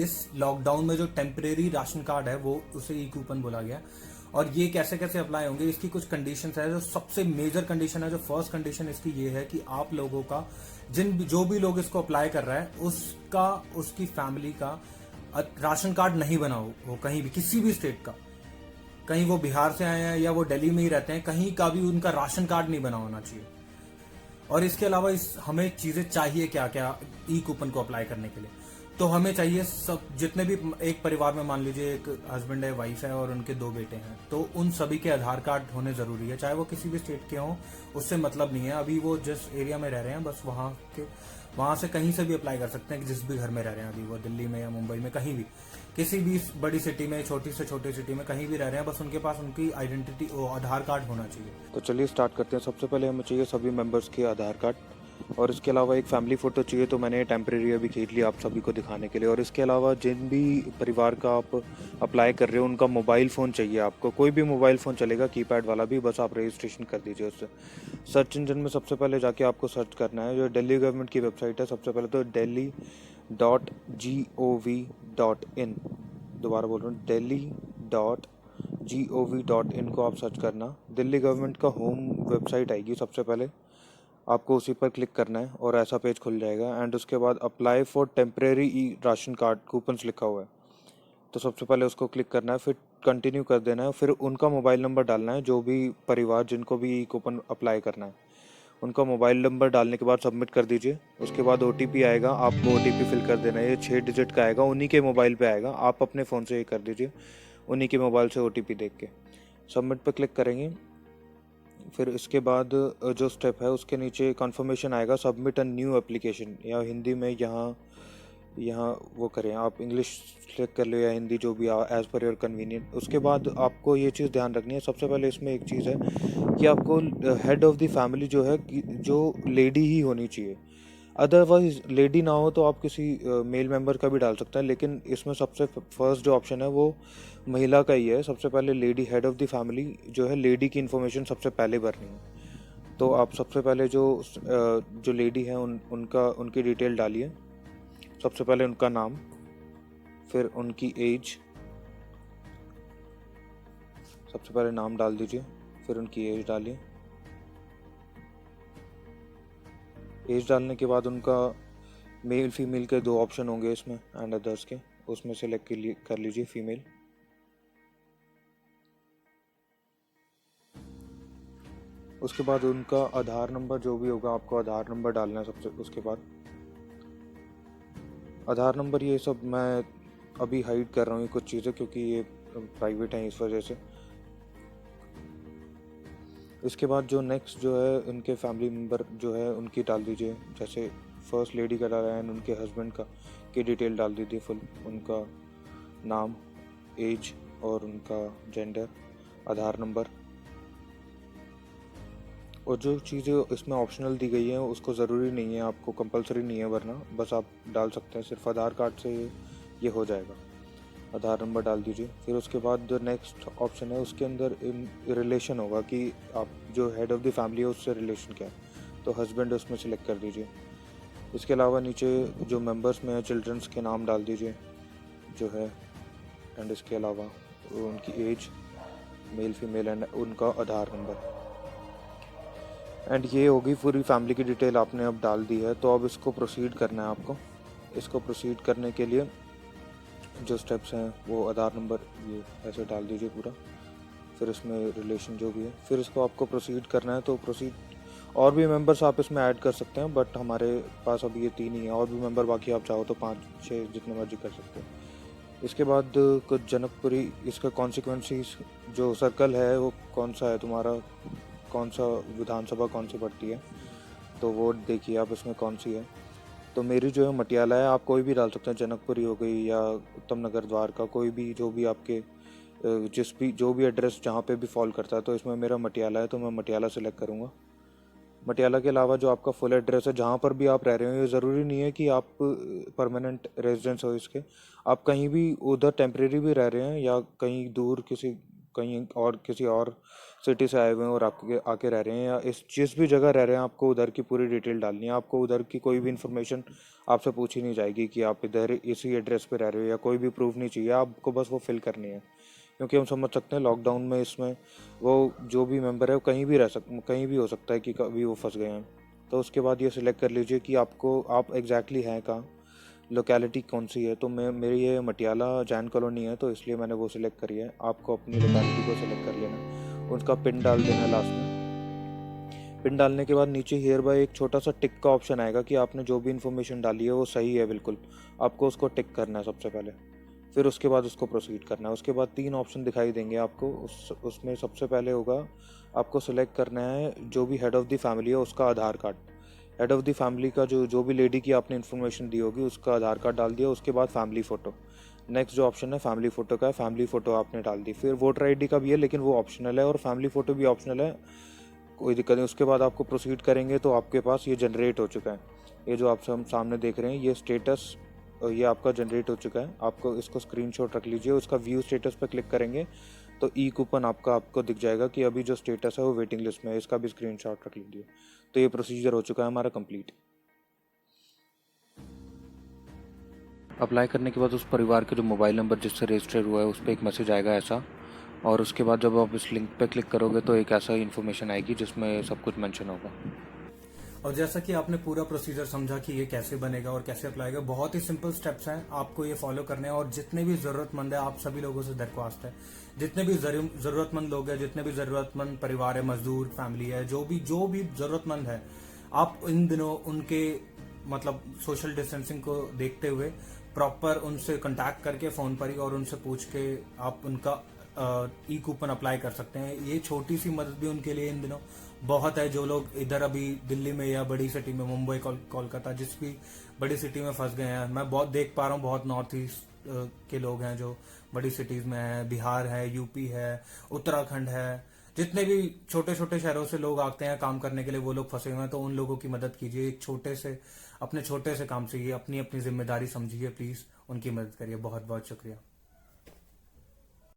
इस लॉकडाउन में जो टेम्परेरी राशन कार्ड है वो उसे ई कूपन बोला गया। और ये कैसे कैसे अप्लाई होंगे, इसकी कुछ कंडीशंस है। जो सबसे मेजर कंडीशन है, जो फर्स्ट कंडीशन इसकी ये है कि आप लोगों का जो भी लोग इसको अप्लाई कर रहा है उसका, उसकी फैमिली का राशन कार्ड नहीं बना हो कहीं भी, किसी भी स्टेट का। कहीं वो बिहार से आए हैं या वो दिल्ली में ही रहते हैं, कहीं का भी उनका राशन कार्ड नहीं बना होना चाहिए। और इसके अलावा हमें चीजें चाहिए क्या क्या ई कूपन को अप्लाई करने के लिए। तो हमें चाहिए सब, जितने भी एक परिवार में मान लीजिए एक हस्बैंड है, वाइफ है और उनके 2 बेटे हैं, तो उन सभी के आधार कार्ड होने जरूरी है, चाहे वो किसी भी स्टेट के हों, उससे मतलब नहीं है। अभी वो जिस एरिया में रह रहे हैं बस वहां से कहीं से भी अप्लाई कर सकते हैं, जिस भी घर में रह रहे हैं, अभी वो दिल्ली में या मुंबई में, कहीं भी, किसी भी बड़ी सिटी में, छोटी से छोटी सिटी में, कहीं भी रह रहे हैं, बस उनके पास उनकी आइडेंटिटी आधार कार्ड होना चाहिए। तो चलिए स्टार्ट करते हैं। सबसे पहले हमें चाहिए सभी मेंबर्स के आधार कार्ड, और इसके अलावा एक फैमिली फ़ोटो चाहिए। तो मैंने टेम्परेरी अभी खींच लिया आप सभी को दिखाने के लिए। और इसके अलावा जिन भी परिवार का आप अप्लाई कर रहे हो उनका मोबाइल फ़ोन चाहिए आपको। कोई भी मोबाइल फ़ोन चलेगा, कीपैड वाला भी, बस आप रजिस्ट्रेशन कर दीजिए उससे। सर्च इंजन में सबसे पहले जाके आपको सर्च करना है, जो दिल्ली गवर्नमेंट की वेबसाइट है, सबसे पहले तो delhi.gov.in, दोबारा बोल रहा हूँ, delhi.gov.in को आप सर्च करना। दिल्ली गवर्नमेंट का होम वेबसाइट आएगी, सबसे पहले आपको उसी पर क्लिक करना है और ऐसा पेज खुल जाएगा। एंड उसके बाद apply for temporary E ration card coupons लिखा हुआ है, तो सबसे पहले उसको क्लिक करना है, फिर कंटिन्यू कर देना है। फिर उनका मोबाइल नंबर डालना है, जो भी परिवार जिनको भी ई कूपन अप्लाई करना है उनका मोबाइल नंबर डालने के बाद सबमिट कर दीजिए। उसके बाद OTP आएगा, आपको OTP फिल कर देना है। ये 6 डिजिट का आएगा, उन्हीं के मोबाइल पे आएगा, आप अपने फ़ोन से ये कर दीजिए, उन्हीं के मोबाइल से OTP देख के सबमिट पर क्लिक करेंगे। फिर इसके बाद जो स्टेप है उसके नीचे कंफर्मेशन आएगा, सबमिट अ न्यू एप्लीकेशन, या हिंदी में यहाँ यहाँ वो करें, आप इंग्लिश सेलेक्ट कर लो या हिंदी, जो भी एज़ पर योर कन्वीनियंट। उसके बाद आपको ये चीज़ ध्यान रखनी है, सबसे पहले इसमें एक चीज़ है कि आपको हेड ऑफ़ द फैमिली जो है जो लेडी ही होनी चाहिए। अदरवाइज लेडी ना हो तो आप किसी मेल मेंबर का भी डाल सकते हैं, लेकिन इसमें सबसे फर्स्ट जो ऑप्शन है वो महिला का ही है। सबसे पहले lady, head of the family जो है, लेडी की इन्फॉर्मेशन सबसे पहले भरनी है। तो आप सबसे पहले जो लेडी है उनकी डिटेल डालिए। सबसे पहले उनका नाम, फिर उनकी एज, सबसे पहले नाम डाल दीजिए, फिर उनकी एज डालिए। एज डालने के बाद उनका मेल फीमेल के 2 ऑप्शन होंगे इसमें, एंड अदर्स के, उसमें सेलेक्ट कर लीजिए फीमेल। उसके बाद उनका आधार नंबर जो भी होगा, आपको आधार नंबर डालना है सबसे। उसके बाद आधार नंबर, ये सब मैं अभी हाइड कर रहा हूँ कुछ चीज़ें, क्योंकि ये प्राइवेट हैं इस वजह से। इसके बाद जो नेक्स्ट जो है, उनके फैमिली मेम्बर जो है उनकी डाल दीजिए। जैसे फर्स्ट लेडी का डाला है, उनके हस्बैंड का की डिटेल डाल दीजिए फुल, उनका नाम, एज और उनका जेंडर, आधार नंबर। और जो चीज़ें इसमें ऑप्शनल दी गई हैं उसको ज़रूरी नहीं है, आपको कंपलसरी नहीं है वरना, बस आप डाल सकते हैं। सिर्फ आधार कार्ड से ये हो जाएगा। आधार नंबर डाल दीजिए। फिर उसके बाद जो नेक्स्ट ऑप्शन है उसके अंदर रिलेशन होगा कि आप जो हेड ऑफ़ द फैमिली है उससे रिलेशन क्या है, तो हस्बैंड उसमें सेलेक्ट कर दीजिए। इसके अलावा नीचे जो मेंबर्स में है, चिल्ड्रंस के नाम डाल दीजिए जो है, एंड इसके अलावा उनकी एज, मेल फीमेल, एंड उनका आधार नंबर। एंड ये होगी पूरी फैमिली की डिटेल आपने अब डाल दी है। तो अब इसको प्रोसीड करना है आपको। इसको प्रोसीड करने के लिए जो स्टेप्स हैं वो आधार नंबर ये ऐसे डाल दीजिए पूरा, फिर इसमें रिलेशन जो भी है, फिर इसको आपको प्रोसीड करना है। तो प्रोसीड, और भी मेंबर्स आप इसमें ऐड कर सकते हैं, बट हमारे पास अभी ये 3 ही है। और भी मेंबर बाकी आप चाहो तो 5-6 जितने मर्जी कर सकते हैं। इसके बाद कुछ जनकपुरी, इसका कॉन्सिक्वेंसीज, जो सर्कल है वो कौन सा है तुम्हारा, कौन सा विधानसभा कौन सी पड़ती है, तो वो देखिए आप इसमें कौन सी है। तो मेरी जो है मटियाला है, आप कोई भी डाल सकते हैं, जनकपुरी हो गई या उत्तम नगर द्वारका, कोई भी जो भी आपके जो भी एड्रेस जहाँ पे भी फॉल करता है। तो इसमें मेरा मटियाला है, तो मैं मटियाला सेलेक्ट करूँगा। मटियाला के अलावा जो आपका फुल एड्रेस है, जहाँ पर भी आप रह रहे हो, ये ज़रूरी नहीं है कि आप परमानेंट रेजिडेंस हो इसके, आप कहीं भी उधर टेम्परेरी भी रह रहे हैं या कहीं दूर किसी कहीं और किसी और सिटी से आए हुए हैं और आके आके रह रहे हैं, या इस जिस भी जगह रह रहे हैं आपको उधर की पूरी डिटेल डालनी है। आपको उधर की कोई भी इन्फॉर्मेशन आपसे पूछी नहीं जाएगी कि आप इधर इसी एड्रेस पे रह रहे हो, या कोई भी प्रूफ नहीं चाहिए आपको, बस वो फिल करनी है। क्योंकि हम समझ सकते हैं लॉकडाउन में इसमें वो जो भी मेंबर है वो कहीं भी हो सकता है कि कभी वो फंस गए हैं। तो उसके बाद ये सिलेक्ट कर लीजिए कि आप एग्जैक्टली हैं कहाँ, लोकेलिटी कौन सी है। तो मेरी ये मटियाला जैन कॉलोनी है, तो इसलिए मैंने वो सिलेक्ट करी है। आपको अपनी लोकेलिटी को सिलेक्ट कर लेना है, उसका पिन डाल देना है लास्ट में। पिन डालने के बाद नीचे हियर बाय एक छोटा सा टिक का ऑप्शन आएगा कि आपने जो भी इन्फॉर्मेशन डाली है वो सही है बिल्कुल, आपको उसको टिक करना है सबसे पहले। फिर उसके बाद उसको प्रोसीड करना है। उसके बाद 3 ऑप्शन दिखाई देंगे आपको। उसमें सबसे पहले होगा आपको सिलेक्ट करना है जो भी हेड ऑफ़ द फैमिली है उसका Aadhaar card. Head of the family का जो भी लेडी की आपने इन्फॉर्मेशन दी होगी उसका आधार कार्ड डाल दिया। उसके बाद फैमिली फ़ोटो, नेक्स्ट जो ऑप्शन है फैमिली फ़ोटो का है, फैमिली फ़ोटो आपने डाल दी। फिर वोटर आईडी का भी है लेकिन वो ऑप्शनल है, और फैमिली फ़ोटो भी ऑप्शनल है, कोई दिक्कत नहीं। उसके बाद आपको प्रोसीड करेंगे तो आपके पास ये जनरेट हो चुका है। ये जो आप सामने देख रहे हैं ये स्टेटस, ये आपका जनरेट हो चुका है। आपको इसको स्क्रीनशॉट रख लीजिए। उसका व्यू स्टेटस पर क्लिक करेंगे तो ई कूपन आपको दिख जाएगा कि अभी जो स्टेटस है वो वेटिंग लिस्ट में है, इसका भी स्क्रीनशॉट रख लीजिए। तो ये प्रोसीजर हो चुका है हमारा कंप्लीट। अप्लाई करने के बाद उस परिवार के जो मोबाइल नंबर जिससे रजिस्टर हुआ है उस पर एक मैसेज आएगा ऐसा, और उसके बाद जब आप इस लिंक पे क्लिक करोगे तो एक ऐसा इन्फॉर्मेशन आएगी जिसमें सब कुछ मेंशन होगा। और जैसा कि आपने पूरा प्रोसीजर समझा कि ये कैसे बनेगा और कैसे अप्लाई होगा, बहुत ही सिंपल स्टेप्स हैं, आपको ये फॉलो करने हैं। और जितने भी जरूरतमंद है, आप सभी लोगों से दरख्वास्त है, जितने भी जरूरतमंद लोग हैं, जितने भी जरूरतमंद परिवार है, मजदूर फैमिली है, जो भी जरूरतमंद है, आप इन दिनों उनके मतलब सोशल डिस्टेंसिंग को देखते हुए प्रॉपर उनसे कांटेक्ट करके फोन पर ही और उनसे पूछ के आप उनका ई कूपन अप्लाई कर सकते हैं। ये छोटी सी मदद भी उनके लिए इन दिनों बहुत है, जो लोग इधर अभी दिल्ली में या बड़ी सिटी में, मुंबई कोलकाता जिस भी बड़ी सिटी में फंस गए हैं। मैं बहुत देख पा रहा हूँ, बहुत नॉर्थ ईस्ट के लोग हैं जो बड़ी सिटीज में है, बिहार है, यूपी है, उत्तराखंड है, जितने भी छोटे छोटे शहरों से लोग आते हैं काम करने के लिए, वो लोग फंसे हुए हैं। तो उन लोगों की मदद कीजिए। एक अपने छोटे से काम से ये अपनी अपनी जिम्मेदारी समझिए, प्लीज उनकी मदद करिए। बहुत बहुत शुक्रिया।